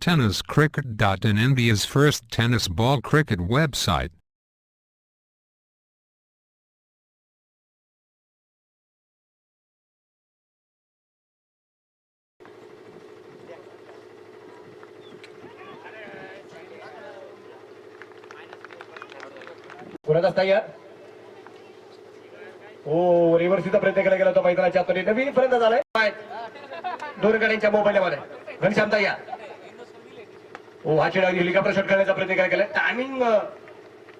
TennisCricket.in, India's first tennis ball cricket website. हो, रिव्हर्सीचा प्रयत्न केला गेला तो मैदानाच्या आतून नवीन फलंदाज आलाय दोन गड्यांच्या मोबाईलमध्ये घनश्याम या हो हा खेळ हेलिकॉप्टर शॉट करण्याचा प्रयत्न केला गेलाय. टायमिंग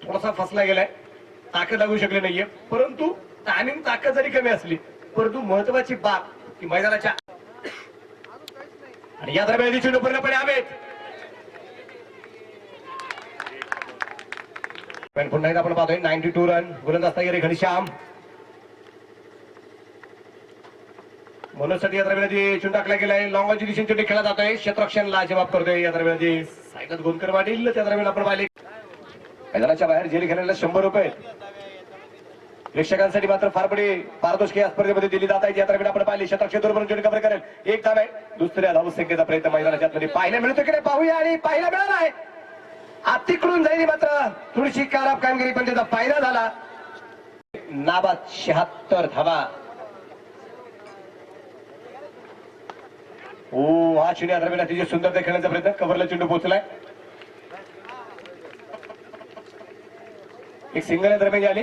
थोडासा फसला गेलाय, ताकद लागू शकले नाहीये, परंतु टायमिंग ताकद जरी कमी असली परंतु महत्वाची बाब की मैदानाच्या आणि या दरम्यान चेंडू पूर्णपणे हवेत. पण पुन्हा एकदा आपण पाहतोय 92 रन गोलंदाज तयारी घनश्याम मनोजसाठी या दरम्यान चेंडू टाकला गेलाय. लॉंगची दिशेने चेंडू खेळला जातोय, क्षेत्ररक्षणला जबाब करतोय या दरम्यान साईदात गोलकर वाढील त्या दरम्यान आपण पाहिले मैदानाच्या बाहेर जेली खेळायला 100 रुपये प्रेक्षकांसाठी मात्र फार बडी पारदर्शक या स्पर्धेमध्ये दिली जात आहे. या दरम्यान आपण पाहिले क्षेत्ररक्षण दूरवरून चेंडू कव्हर करेल, एक धाव आहे, दुसऱ्या धावसंख्येचा प्रयत्न मैदानाच्या आतमध्ये पाहायला मिळतो की नाही पाहूया. आणि पाहायला मिळाला आहे, अतिकडून जाईल मात्र थोडीशी खराब कामगिरी पण त्याचा फायदा झाला. नाबाद 76 धावा. हो हा चेंडू दरम्यान तिचे सुंदर खेळण्याचा प्रयत्न, कव्हरला चेंडू पोहोचलाय, एक सिंगल या दरम्यान आली.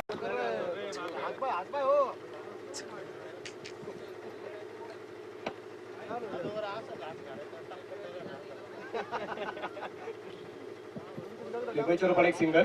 पण एक सिंगल